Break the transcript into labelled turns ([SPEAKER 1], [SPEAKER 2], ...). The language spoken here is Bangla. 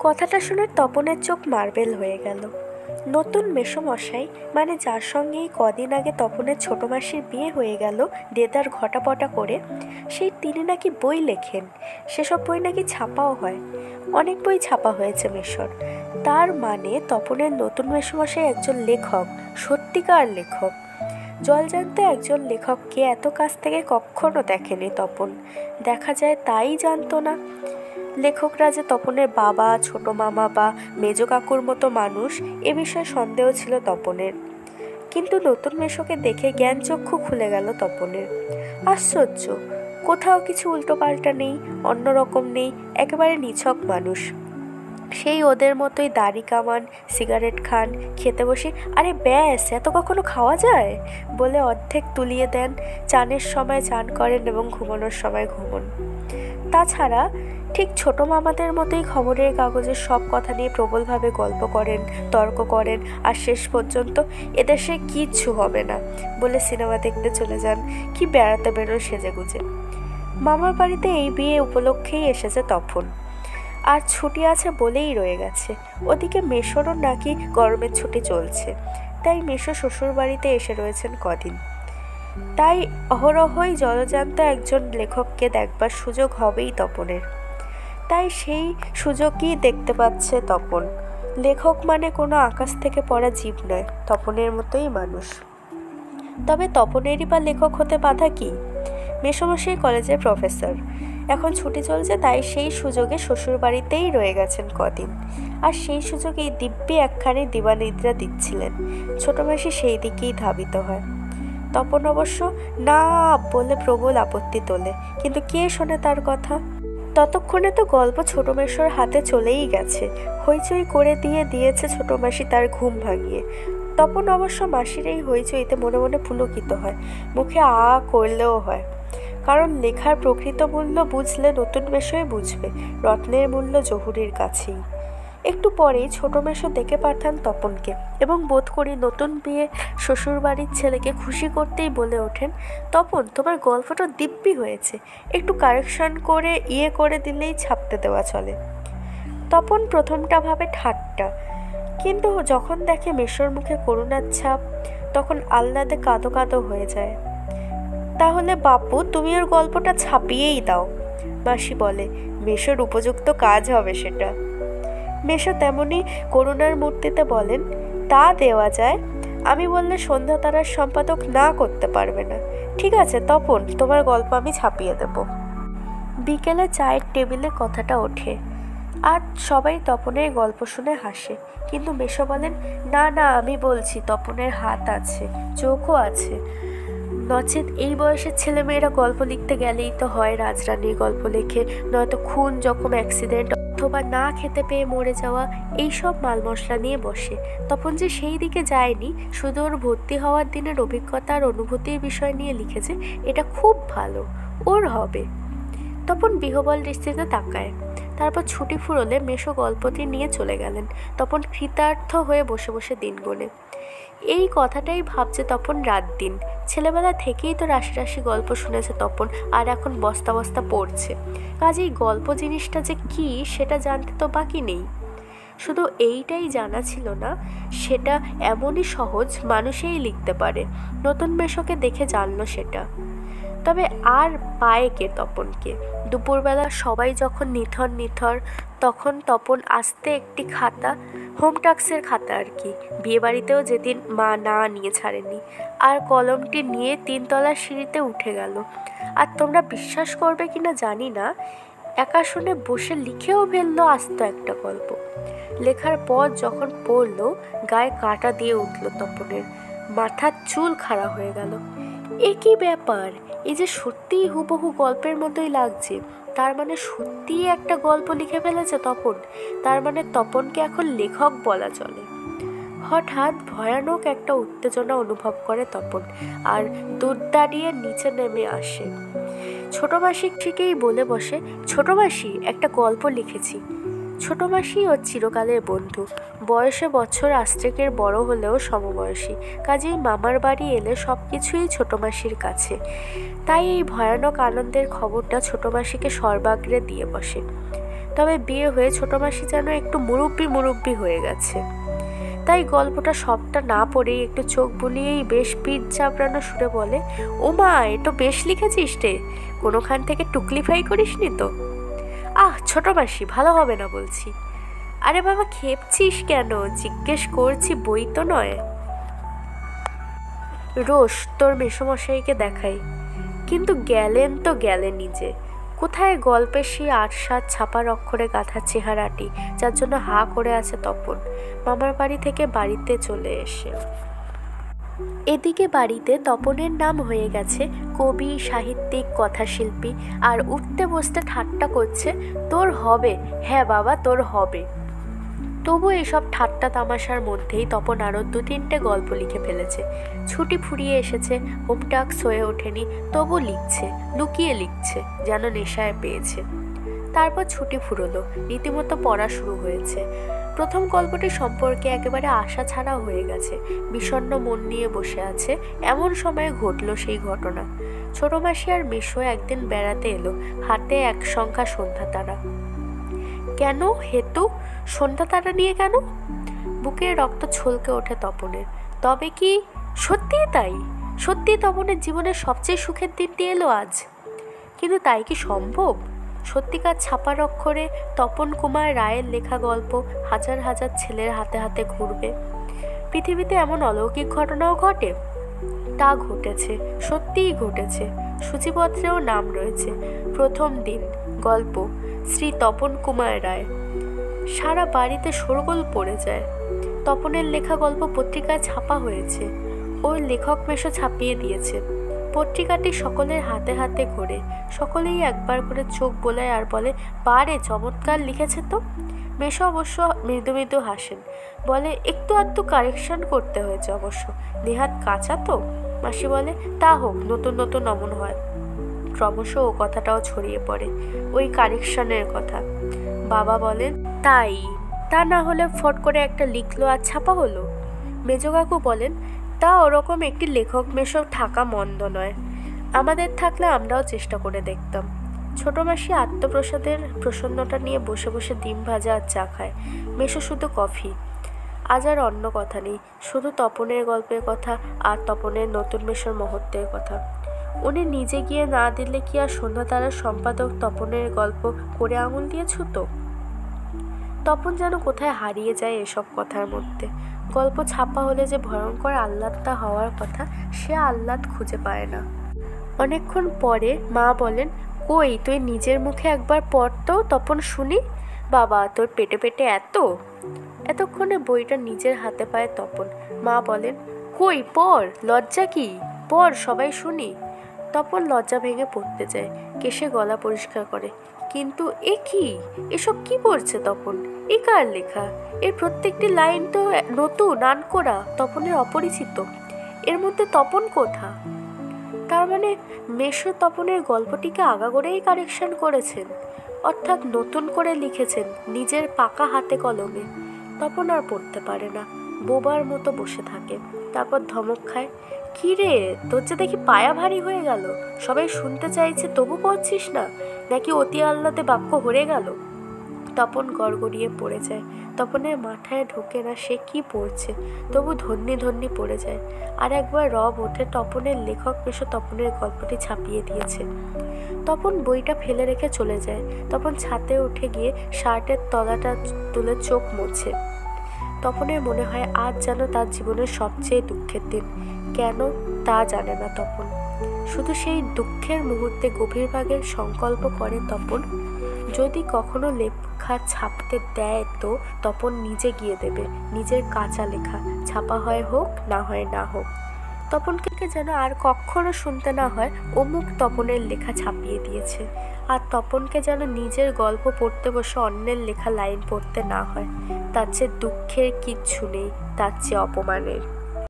[SPEAKER 1] কথাটা শুনে তপনের চোখ মার্বেল হয়ে গেল। নতুন মেসোমশাই, মানে যার সঙ্গে এই কদিন আগে তপনের ছোট মাসির বিয়ে হয়ে গেল দেদার ঘটাপটা করে, সেই তিনি নাকি বই লেখেন। সেসব বই নাকি ছাপাও হয়। অনেক বই ছাপা হয়েছে মেসোর। তার মানে তপনের নতুন মেসোমশাই একজন লেখক, সত্যিকার লেখক। জলজান্ত একজন লেখককে এত কাছ থেকে কখনো দেখেনি তপন। দেখা যায় তাই জানতো না। লেখকরা যে তপনের বাবা, ছোট মামা বা মেজ কাকুর মতো মানুষ, এ বিষয়ে সন্দেহ ছিল তপনের। কিন্তু নতুন মেসোকে দেখে জ্ঞানচক্ষু খুলে গেল তপনের। আশ্চর্য, কোথাও কিছু উল্টোপাল্টা নেই, অন্যরকম নেই, একেবারে নিছক মানুষ। সেই ওদের মতোই দাড়ি কামান, সিগারেট খান, খেতে বসে আরে ব্যাস এত কখনো খাওয়া যায় বলে অর্ধেক তুলিয়ে দেন, চানের সময় চান করেন এবং ঘুমানোর সময় ঘুমন। তাছাড়া ঠিক ছোট মামাদের মতোই খবরের কাগজের সব কথা নিয়ে প্রবলভাবে গল্প করেন, তর্ক করেন, আর শেষ পর্যন্ত এদেশে কিচ্ছু হবে না বলে সিনেমা দেখতে চলে যান, কি বেড়াতে বেরোন সেজেগুজে। মামার বাড়িতে এই বিয়ে উপলক্ষেই এসেছে তপন, আর ছুটি আছে বলেই রয়ে গেছে। ওদিকে মেসোরও নাকি গরমের ছুটি চলছে, তাই মেসো শ্বশুর বাড়িতে এসে রয়েছেন কদিন। তাই অহরহই জলজান্ত একজন লেখককে দেখবার সুযোগ হবেই তপনের। তাই সেই সুযোগই দেখতে পাচ্ছে তপন। লেখক মানে কোনো আকাশ থেকে পড়া জীব নয়, তপনের মতোই মানুষ। তবে তপনেরই বা লেখক হতে বাধা কি? মেসোমশাই কলেজের প্রফেসর, এখন ছুটি চলছে, তাই সেই সুযোগে শ্বশুর বাড়িতেই রয়ে গেছেন কদিন। আর সেই সুযোগেই দিব্যি একখানি দিবানিদ্রা দিচ্ছিলেন। ছোট মাসি সেই দিকেই ধাবিত হয়। তপন অবশ্য না বলে প্রবল আপত্তি তোলে, কিন্তু কে শোনে তার কথা? ততক্ষণে তো গল্প ছোট মেসোর হাতে চলেই গেছে। হইচই করে দিয়েছে ছোট মাসি তার ঘুম ভাঙিয়ে। তপন অবশ্য মাসির এই হইচইতে মনে মনে পুলকিত হয়, মুখে আ করলেও হয়। কারণ লেখার প্রকৃত মূল্য বুঝলে নতুন মেসোই বুঝবে, রত্নের মূল্য জহুরির কাছেই। একটু পরেই ছোট মেসো ডেকে পাঠান তপনকে, এবং বোধ করি নতুন বিয়ে শ্বশুর বাড়ির ছেলেকে খুশি করতেই বলে ওঠেন, তপন তোমার গল্পটা দিব্যি হয়েছে, একটু কারেকশন করে করে দিলেই ছাপতে দেওয়া চলে। তপন প্রথমটা ভাবে ঠাট্টা, কিন্তু যখন দেখে মেসোর মুখে করুণার ছাপ, তখন আহ্লাদে কাঁদো কাঁদো হয়ে যায়। তাহলে বাপু তুমি ওর গল্পটা ছাপিয়েই দাও, মাসি বলে। মেসোর উপযুক্ত কাজ হবে সেটা। মেসো তেমনি করুণার মূর্তিতে বলেন, তা দেওয়া যায়, আমি বললে সন্ধ্যা তারার সম্পাদক না করতে পারবে না। ঠিক আছে তপন, তোমার গল্প আমি ছাপিয়ে দেব। বিকেলে চায়ের টেবিলে কথাটা ওঠে, আর সবাই তপনের গল্প শুনে হাসে। কিন্তু মেসো বলেন, না না আমি বলছি, তপনের হাত আছে, চোখও আছে। নচেত এই বয়সের ছেলেমেয়েরা গল্প লিখতে গেলেই তো হয় রাজরানীর গল্প লেখে, নয়তো খুন, জখম, অ্যাক্সিডেন্ট অথবা না খেতে পেয়ে মরে যাওয়া, এইসব মাল মশলা নিয়ে বসে। তপন যে সেই দিকে যায়নি, শুধু ওর ভর্তি হওয়ার দিনের অভিজ্ঞতা আর অনুভূতির বিষয় নিয়ে লিখেছে, এটা খুব ভালো, ওর হবে। তপন বিহবল দৃষ্টিতে তাকায়। তারপর ছুটি ফুরোলে মেসো গল্পটি নিয়ে চলে গেলেন। তপন কৃতার্থ হয়ে বসে বসে দিন গোনে। এই কথাটাই ভাবছে তপন রাত দিন। ছেলেবেলা থেকেই তো রাশি রাশি গল্প শুনেছে তপন, আর এখন বস্তা বস্তা পড়ছে। কাজেই গল্প জিনিসটা যে কি সেটা জানতে তো বাকি নেই। শুধু এইটাই জানা ছিল না, সেটা এমনই সহজ মানুষেই লিখতে পারে। নতুন মেসোকে দেখে জানলো সেটা। তবে আর পায় কে তপনকে? দুপুরবেলা সবাই যখন নিথর, তখন তপন আস্তে একটি খাতা, হোম টাস্কের খাতা আর কি, বিয়েবাড়িতেও যেদিন মা না নিয়ে ছাড়েনি, আর কলমটি নিয়ে 3 তলার সিঁড়িতে উঠে গেল। আর তোমরা বিশ্বাস করবে কিনা জানি না, একা শুনে বসে লিখেও ফেললো আস্ত একটা গল্প। লেখার পর যখন পড়লো, গায়ে কাঁটা দিয়ে উঠল তপনের, মাথার চুল খাড়া হয়ে গেল। এ কি ব্যাপার? এই যে সত্যিই হুবহু গল্পের মতোই লাগছে, তার মানে সত্যিই একটা গল্প লিখে ফেলেছে তপন। তার মানে তপনকে এখন লেখক বলা চলে। হঠাৎ ভয়ানক একটা উত্তেজনা অনুভব করে তপন, আর দুধ দাঁড়িয়ে নিচে নেমে আসে। ছোট মাসি ঠিকই বলে বসে, ছোট মাসি একটা গল্প লিখেছি। ছোট মাসি ওর চিরকালের বন্ধু, বয়সে বছর আস্তেকের বড় হলেও সমবয়সী, কাজেই মামার বাড়ি এলে সব কিছুই ছোট মাসির কাছে। তাই এই ভয়ানক আনন্দের খবরটা ছোট মাসিকে সর্বাগ্রে দিয়ে বসে। তবে বিয়ে হয়ে ছোট মাসি যেন একটু মুরব্বি হয়ে গেছে। তাই গল্পটা সবটা না পড়েই একটু চোখ বুলিয়েই বেশ পিঠ চাপড়ানো সুরে বলে, ও মা, এ তো বেশ লিখেছিস রে, কোনোখান থেকে টুকলিফাই করিসনি তো? ছোট মাসি, ভালো হবে না বলছি। আরে বাবা, খেপছিস কেন? জিজ্ঞেস করছি, বই তো নয়। রোজ তোর মেসোমশাইকে দেখাই। কিন্তু গেলেন তো গেলেন নিজে। কোথায় গল্পের সেই ৮-৭ ছাপার অক্ষরে গাঁথা চেহারাটি, যার জন্য হা করে আছে তপন মামার বাড়ি থেকে বাড়িতে চলে এসে। এদিকে বাড়িতে তপনের নাম হয়ে গেছে কবি, সাহিত্যিক, কথাশিল্পী, আর উঠতে বসতে ঠাট্টা করছে, তোর হবে, হ্যাঁ বাবা তোর হবে। তবু এইসব ঠাট্টা তামাশার মধ্যেই তপন আরও ২-৩টে গল্প লিখে ফেলেছে। ছুটি ফুরিয়ে এসেছে, হোমটাস্ক হয়ে ওঠেনি, তবু লিখছে, লুকিয়ে লিখছে, যেন নেশায় পেয়েছে। তারপর ছুটি ফুরলো, রীতিমতো পড়া শুরু হয়েছে। প্রথম গল্পটি সম্পর্কে একেবারে আশা ছাড়া হয়ে গেছে, বিষণ্ণ মন নিয়ে বসে আছে। এমন সময় ঘটল সেই ঘটনা। ছোট মাসি আর মেসো একদিন বেড়াতে এলো, হাতে এক সংখ্যা সন্ধ্যা তারা। কেন হেতু? সন্ধ্যা তারা নিয়ে কেন? বুকের রক্ত ছলকে ওঠে তপনের। তবে কি সত্যিই তাই? সত্যি তপনের জীবনের সবচেয়ে সুখের দিনটি এলো আজ? কিন্তু তাই কি সম্ভব? সত্যিকার ছাপার অক্ষরে তপন কুমার রায়ের লেখা গল্প হাজার হাজার ছেলের হাতে হাতে ঘুরবে? পৃথিবীতে এমন অলৌকিক ঘটনাও ঘটে? তা ঘটেছে, সত্যিই ঘটেছে। সূচিপত্রেও নাম রয়েছে। প্রথম দিন, গল্প, শ্রী তপন কুমার রায়। সারা বাড়িতে শোরগোল পড়ে যায়। তপনের লেখা গল্প পত্রিকায় ছাপা হয়েছে। ওর লেখক মেশো ছাপিয়ে দিয়েছে। পত্রিকাটি সকলের হাতে হাতে ঘোরে। সকলেই একবার করে চোখ বোলায় আর বলে, বারে চমৎকার লিখেছে তো। মেশো অবশ্য মৃদু মৃদু হাসেন, বলে, একটু আধটু কারেকশন করতে হয়েছে অবশ্য, নেহাত কাঁচা তো। মাসি বলে, তা হোক, নতুন নতুন অমন হয়। ক্রমশ ও কথাটাও ছড়িয়ে পড়ে, ওই কারেকশনের কথা। বাবা বলেন, তাই, তা না হলে ফট করে একটা লিখলো আর ছাপা হলো। মেজো কাকু বলেন, তা ওরকম একটি লেখক মেশো থাকা মন্দ নয়। আমাদের থাকলে আমরাও চেষ্টা করে দেখতাম। ছোট মাসি আত্মপ্রসাদের প্রসন্নতা নিয়ে বসে বসে ডিম ভাজা আর চা খায়। মেশো শুধু কফি। আজ আর অন্য কথা নেই, শুধু তপনের গল্পের কথা আর তপনের নতুন মেশোর মুহূর্তের কথা। উনি নিজে গিয়ে না দিলে কি আর সন্ধ্যা তারার সম্পাদক তপনের গল্প করে আঙুল দিয়ে ছুতো? তপন যেন কোথায় হারিয়ে যায় এসব কথার মধ্যে। গল্প ছাপা হলে যে ভয়ঙ্কর আহ্লাদটা হওয়ার কথা, সে আহ্লাদ খুঁজে পায় না। অনেকক্ষণ পরে মা বলেন, কই তুই নিজের মুখে একবার পড় তো তপন শুনি। বাবা, তোর পেটে পেটে এত। এতক্ষণে বইটা নিজের হাতে পায় তপন। মা বলেন, কই পড়, লজ্জা কি, পড় সবাই শুনি। তপন লজ্জা ভেঙে পড়তে যায়, কেশে গলা পরিষ্কার করে। কিন্তু এ কি, এসব কি পড়ছে তপন? এ কার লেখা? এর প্রত্যেকটি লাইন তো নতুন, আনকোরা, তপনের অপরিচিত। এর মধ্যে তপন কোথা? তার মানে মেশো তপনের গল্পটিকে আগাগোড়াই কারেকশন করেছেন, অর্থাৎ নতুন করে লিখেছেন নিজের পাকা হাতে কলমে। তপন আর পড়তে পারে না, বোবার মতো বসে থাকে। তারপর ধমক খায়, কি রে, তোর যে দেখি পায়া ভারী হয়ে গেল, সবাই শুনতে চাইছে তবু পড়ছিস না, নাকি অতি আহ্লাদে বাক্য হরে গেল? তপন গড়গড়িয়ে পড়ে যায়। তপনের মাথায় ঢোকে না সে কি পড়ছে, তবু ধন্যি ধন্যি পড়ে যায়। আর একবার রব ওঠে, তপনের লেখক মেশো তপনের গল্পটি ছাপিয়ে দিয়েছে। তপন বইটা ফেলে রেখে চলে যায়। তপন ছাদে উঠে গিয়ে শার্টের তলাটা তুলে চোখ মোছে। তপনের মনে হয় আজ যেন তার জীবনের সবচেয়ে দুঃখের দিন। কেন তা জানে না তপন, শুধু সেই দুঃখের মুহূর্তে গভীরভাবে সংকল্প করে তপন, যদি কখনো লেখা ছাপতে দেয় তো তপন নিজে গিয়ে দেবে নিজের কাঁচা লেখা, ছাপা হয় হোক, না হয় না হোক। তপনকে যেন আর কখনো শুনতে না হয় অমুক তপনের লেখা ছাপিয়ে দিয়েছে, আর তপনকে যেন নিজের গল্প পড়তে বসে অন্যের লেখা লাইন পড়তে না হয়। তার চেয়ে দুঃখের কিচ্ছু নেই, তার চেয়ে অপমানের।